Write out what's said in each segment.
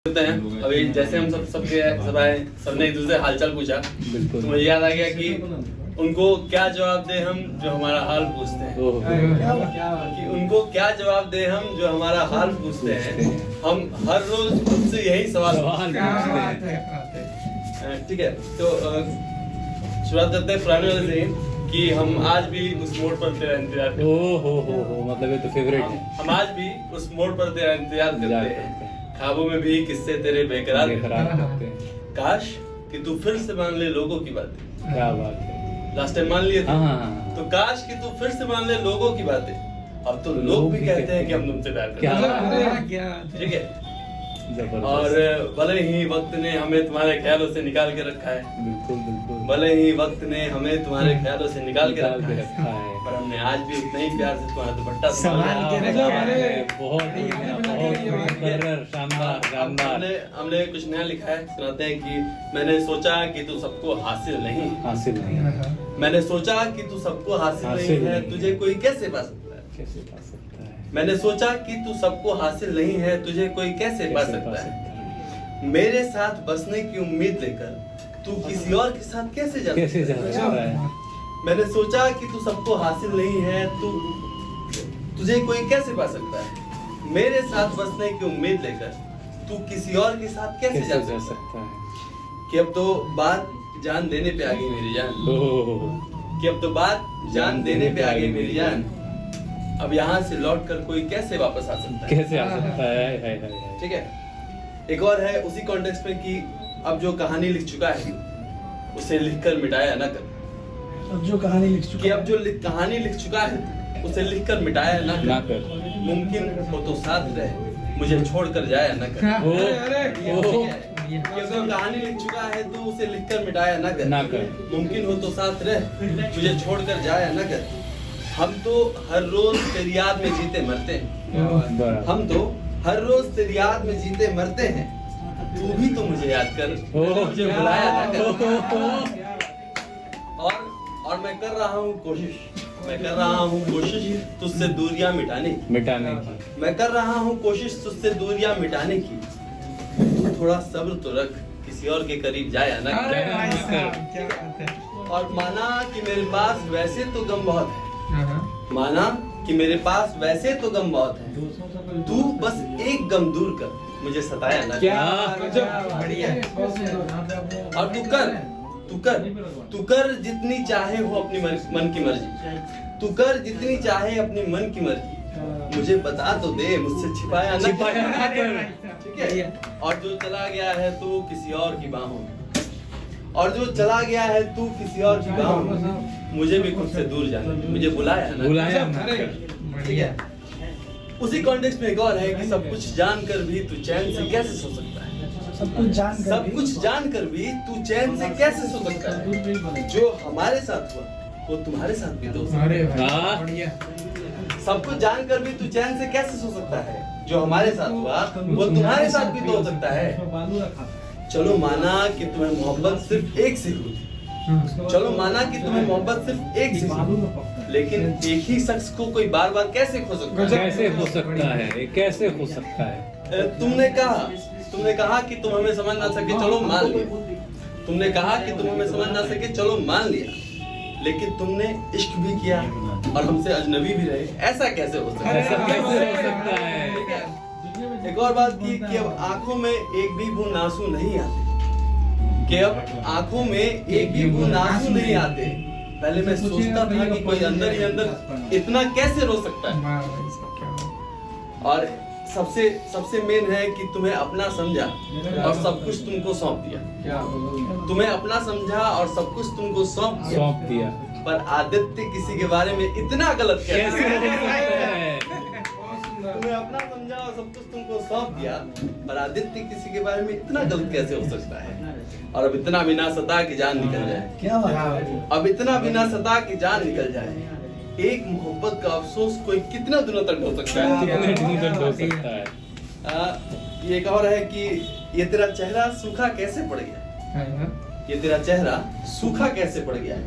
होते हैं। अभी जैसे हम सबने एक दूसरे से हालचाल पूछा तो मुझे याद आ गया कि उनको क्या जवाब दे हम जो हमारा हाल पूछते हैं, कि उनको क्या जवाब दे हम जो हमारा हाल पूछते हैं। हम हर रोज खुद से यही सवाल पूछते हैं। ठीक है, तो शुरुआत करते हैं पुराने वाले से कि हम आज भी उस मोड़ पर तेरा इंतजार करते हैं। मतलब ये तो फेवरेट है। हम आज भी उस मोड़ पर तेरा इंतजार करते हैं। ख्वाबों में भी किस्से तेरे बेकरार करते हैं। काश कि तू फिर से मान ले लोगों की बातें। क्या बात है, लास्ट टाइम मान लिए थे। हाँ। तो काश कि तू फिर से मान ले लोगों की बातें। अब तो लोग भी कहते हैं कि हम तुमसे प्यार करते हैं। ठीक है, और भले ही वक्त ने हमें तुम्हारे ख्यालों से निकाल के रखा है। बिल्कुल बिल्कुल। भले ही वक्त ने हमें तुम्हारे ख्यालों से निकाल के रखा है, पर हमने आज भी उतना ही प्यार से तुम्हारा दुपट्टा संभाल के रखा है। बहुत शानदार। हमने कुछ नया लिखा है, सुनाते हैं कि मैंने सोचा कि तू सबको हासिल नहीं। मैंने सोचा कि तू सबको हासिल नहीं है, तुझे कोई कैसे पा सकता है। कैसे पा सकता है। मैंने सोचा कि तू सबको हासिल नहीं है, तुझे कोई कैसे पा सकता है। मेरे साथ बसने की उम्मीद लेकर तू किसी और के साथ कैसे जा सकता है। मैंने सोचा कि तू सबको हासिल नहीं है, तुझे कोई कैसे पा सकता है। मेरे साथ बसने की उम्मीद लेकर तू किसी और के साथ कैसे जा सकता है। कि अब तो बात जान देने पे आ गई मेरी जान। कि अब तो बात जान देने पे आ गई मेरी जान। अब यहाँ से लौट कर कोई कैसे वापस आ सकता है। कैसे आ सकता है। ठीक है, एक और है उसी कॉन्टेक्स्ट में कि अब जो कहानी लिख चुका है उसे लिखकर मिटाया न कर। अब जो कहानी लिख चुका कि अब जो कहानी लिख चुका है उसे लिखकर मिटाया न कर। मुमकिन हो तो साथ रहे, मुझे छोड़कर जाया न कर। कि अब जो कहानी लिख चुका है तो उसे लिखकर मिटाया न कर। मुमकिन हो तो साथ रहे, मुझे छोड़कर जाया न कर। हम तो हर रोज तेरी याद में जीते मरते हैं। हम तो हर रोज तेरी याद में जीते मरते हैं। तू भी तो मुझे याद कर, मुझे बुलाया ना कर। और मैं कर रहा हूँ कोशिश तुझसे दूरियां मिटाने की। मैं कर रहा हूँ कोशिश तुझसे दूरियां मिटाने की। तू थोड़ा सब्र तो रख, किसी और के करीब जाया ना कर। और माना कि मेरे पास वैसे तो गम बहुत है। माना कि मेरे पास वैसे तो गम बहुत है। तू बस एक गम दूर कर, मुझे सताया ना। और तू कर जितनी चाहे हो अपनी मन की मर्जी। तू कर जितनी चाहे अपनी मन की मर्जी। मुझे बता तो दे, मुझसे छिपाया ना कर। ठीक है, और जो चला गया है तू किसी और की बाहों में। और जो चला गया है तू किसी और की बाहों में। मुझे भी खुद से दूर जाना, मुझे बुलाया ना। ठीक है, उसी कॉन्टेक्स्ट में एक और है कि सब कुछ जानकर भी तू चैन से कैसे सो सकता है। सब कुछ जानकर भी तू चैन से कैसे सो सकता है। जो हमारे साथ हुआ वो तुम्हारे साथ भी तो हो सकता है। सब कुछ जानकर भी तू चैन से कैसे सो सकता है। जो हमारे साथ हुआ वो तुम्हारे साथ भी तो हो सकता है। चलो माना कि तुम्हें मोहब्बत सिर्फ एक से हुई। चलो माना कि तुम्हें मोहब्बत सिर्फ एक से हुई, लेकिन एक ही शख्स को कोई बार बार कैसे खो सकता है। कैसे हो सकता है। तुमने कहा कि तुम हमें समझ ना सके, चलो मान लिया। तुमने कहा कि तुम हमें समझ ना सके, चलो मान लिया। लेकिन तुमने इश्क भी किया और हमसे अजनबी भी रहे, ऐसा कैसे हो सकता है। एक और बात की कि अब आंखों में एक भी बूंद आंसू नहीं आते। कि अब आंखों में एक भी बूंद आंसू नहीं आते। पहले मैं सोचता था कि कोई अंदर ही अंदर इतना कैसे रो सकता है। और सबसे मेन है कि तुम्हें अपना समझा और सब कुछ तुमको सौंप दिया। तुम्हें अपना समझा और सब कुछ तुमको सौंप दिया। पर आदित्य किसी के बारे में इतना गलत कैसे तुम्हें अपना समझा और सब कुछ तुमको सौंप दिया, पर आदित्य किसी के बारे में इतना गलत कैसे हो सकता है। और अब इतना भी ना सता कि जान निकल जाए। अब इतना भी ना सता कि जान निकल जाए। एक मोहब्बत का अफसोस कोई कितना दिनों तक हो सकता है। ये एक और है कि ये तेरा चेहरा सूखा कैसे पड़ गया। ये तेरा चेहरा सूखा कैसे पड़ गया है।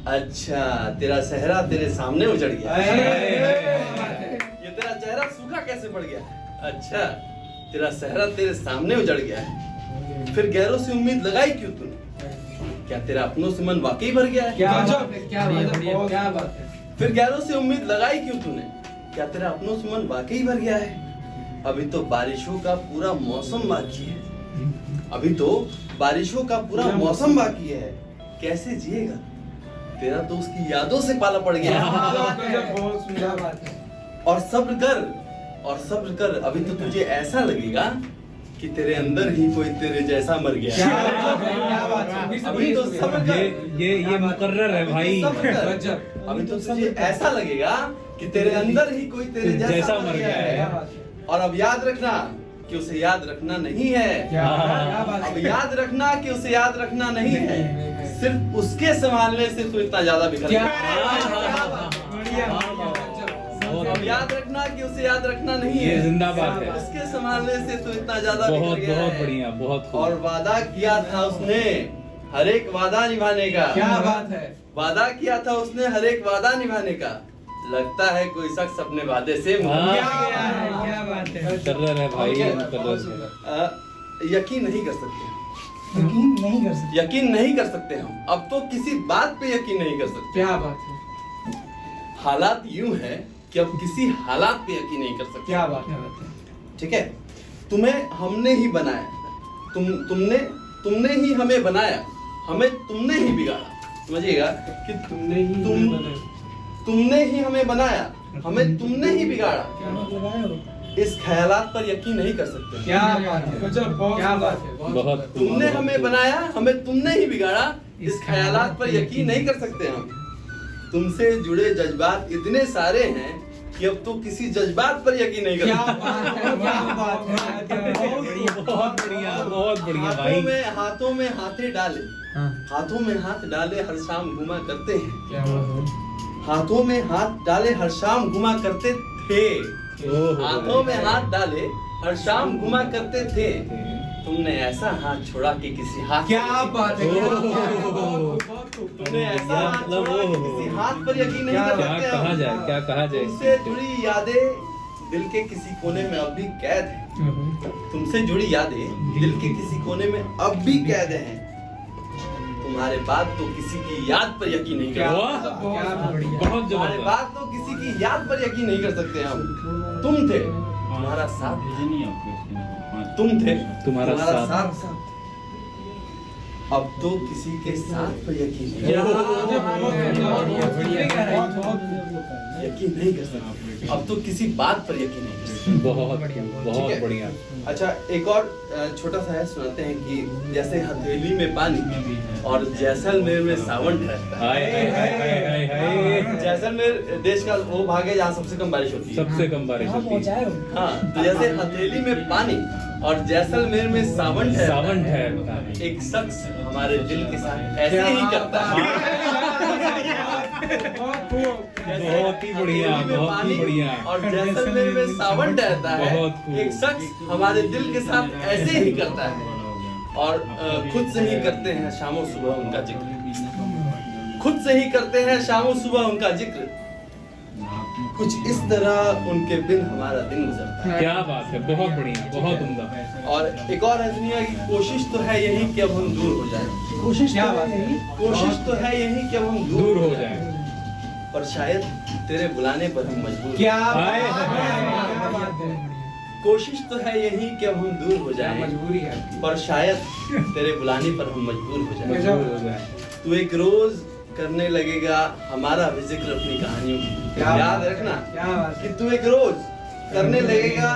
अच्छा, तेरा चेहरा तेरे सामने उजड़ गया। ये तेरा चेहरा सूखा कैसे पड़ गया। अच्छा, तेरा सेहरा तेरे सामने उजड़ गया है, फिर गैरों से उम्मीद लगाई क्यों तूने? क्या तेरा अपनों से मन वाकई भर गया है? क्या बात है। फिर गैरों से उम्मीद लगाई क्यों तूने? क्या तेरा अपनों से मन वाकई भर गया है? अभी तो बारिशों का पूरा मौसम बाकी है, अभी तो बारिशों का पूरा मौसम बाकी है, कैसे जिएगा? तेरा तो उसकी यादों से पाला पड़ गया है। बहुत सुंदर बात है। और सब्र कर, अभी तो तुझे ऐसा लगेगा कि तेरे अंदर ही कोई तेरे जैसा मर गया क्या है। बात है। अभी तो सब्र कर, ये मुकर्रर है भाई। अभी तो तुझे ऐसा लगेगा कि तेरे अंदर ही कोई तेरे जैसा मर गया है। और अब याद रखना कि उसे याद रखना नहीं है। अब याद रखना कि उसे याद रखना नहीं है, सिर्फ उसके संभालने से तू इतना ज्यादा बिखर गया। अब याद रखना कि उसे याद रखना नहीं है, ये जिंदाबाद है। उसके संभालने से तू इतना ज्यादा बिखर बहुत गया बहुत है। बढ़िया, बहुत खूब। और वादा किया था उसने हर एक वादा निभाने का। क्या बात है। वादा किया था उसने हर एक वादा निभाने का, लगता है कोई शख्स अपने वादे से मुकर हाँ। गया। क्या बात है। मुकर्रर है भाई, मुकर्रर है। यकीन नहीं कर सकते, यकीन नहीं कर सकते। यकीन नहीं कर सकते हम अब तो किसी बात पे यकीन नहीं कर सकते। क्या बात है। हालात यूं है कि अब किसी हालात पे यकीन नहीं कर सकते। क्या बात है। ठीक है, तुम्हें हमने ही बनाया, तुमने ही हमें बनाया, हमें तुमने ही बिगाड़ा। समझिएगा कि तुमने ही हमें बनाया, हमें तुमने ही बिगाड़ा। क्या बात लगाए हो? इस ख्यालात पर यकीन नहीं कर सकते। क्या बात है। क्या बात है। बहुत खूब। तुमने हमें बनाया, हमें तुमने ही बिगाड़ा, इस ख्यालात पर यकीन नहीं कर सकते हम। तुमसे जुड़े जज्बात इतने सारे हैं कि अब तो किसी जज्बात पर यकीन नहीं कर क्या सकते। बात है। क्या बात है। बहुत बढ़िया, बहुत बढ़िया भाई। हाथों में हाथे डाले, हाथों में हाथ डाले हर शाम घुमा करते हैं। क्या बात है। हाथों में हाथ डाले हर शाम घुमा करते थे। हाथों में हाथ डाले हर शाम घुमा करते थे। तुमने ऐसा हाथ छोड़ा कि किसी हाथ क्या बात है। तुमने ऐसा हाथ छोड़ा कि किसी हाथ पर यकीन नहीं कर क्या सकते कहा हम। जाए, क्या कहा जाए? तुमसे जुड़ी यादें दिल के किसी कोने में अब भी कैद है। तुमसे जुड़ी यादें दिल के किसी कोने में अब भी कैद हैं। तुम्हारे बाद तो किसी की याद पर यकीन नहीं कर वाह, सकते। क्या बढ़िया। बहुत तुम्हारे जबरदस्त। बाद तो किसी की याद पर यकीन नहीं कर सकते हम। तुम थे, तुम्हारा साथ, तुम थे, तुम्हारा साथ। अब तो किसी के साथ पर यकीन नहीं यकीन नहीं कर सकते। अब तो किसी बात पर यकीन नहीं कर सकते। बहुत ठीक बहुत है? बढ़िया। अच्छा, एक और छोटा सा है, सुनाते हैं कि जैसे हथेली में पानी और जैसलमेर में सावन ठहरता है। हाय हाय हाय हाय हाय हाय। जैसलमेर देश का वो भाग है जहाँ सबसे कम बारिश होती है। सबसे कम बारिश कहाँ होती है। पहुँचाए हो? हाँ, तो जैसे हथेली में पानी और जैसलमेर में सावन सावन ठहरता है। एक शख्स हमारे दिल के साथ ऐसे ही करता है। बहुत ही बढ़िया, बहुत ही बढ़िया। और जैसलमेर में सावन ठहरता है। बहुत खूब। एक शख्स हमारे दिल के साथ ऐसे ही करता है और खुद से ही करते हैं शामों सुबह उनका जिक्र। खुद से ही करते हैं शामों सुबह उनका जिक्र। कुछ इस तरह उनके बिन हमारा दिन गुजरता है। क्या बात है, बहुत बढ़िया, बहुत उम्दा। और एक और है दुनिया की कोशिश तो है यही कि अब हम दूर हो जाएं। कोशिश क्या क्या बात बात है? है? कोशिश तो है यही कि अब हम दूर हो जाए। पर शायद तेरे बुलाने पर हम मजबूर क्या हाय, बात है। हाय, क्या बात है। कोशिश तो है यही कि अब हम दूर हो क्या जाएं, मजबूरी है आपकी। पर शायद तेरे बुलाने पर हम मजबूर हो जाएं। मजबूर हो जाए। तू एक रोज करने लगेगा हमारा भी जिक्र अपनी कहानियों की। क्या याद बात है। रखना क्या बात कि है। तू एक रोज करने लगेगा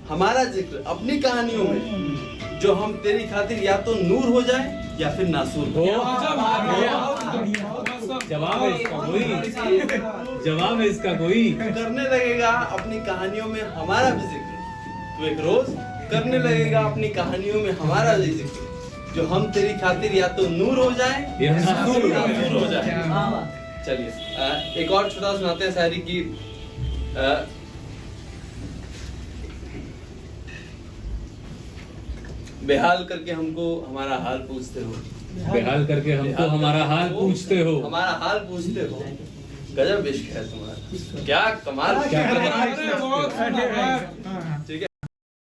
हमारा जिक्र अपनी कहानियों में, जो हम तेरी खातिर या तो नूर हो जाए या फिर नासूर हो। जवाब है इसका कोई, जवाब है इसका कोई। करने लगेगा अपनी कहानियों में हमारा भी जिक्र। तू एक रोज करने लगेगा अपनी कहानियों में हमारा भी जिक्र, जो हम तेरी खातिर या तो नूर हो जाए या नासूर नासूर हो जाए। हाँ। चलिए एक और छोटा सुनाते हैं शायरी की। बेहाल करके हमको हमारा हाल पूछते हो, बेहाल करके हमको हमारा हाल पूछते हो। हमारा हाल पूछते हो। गजब इश्क है तुम्हारा, क्या कमाल, क्या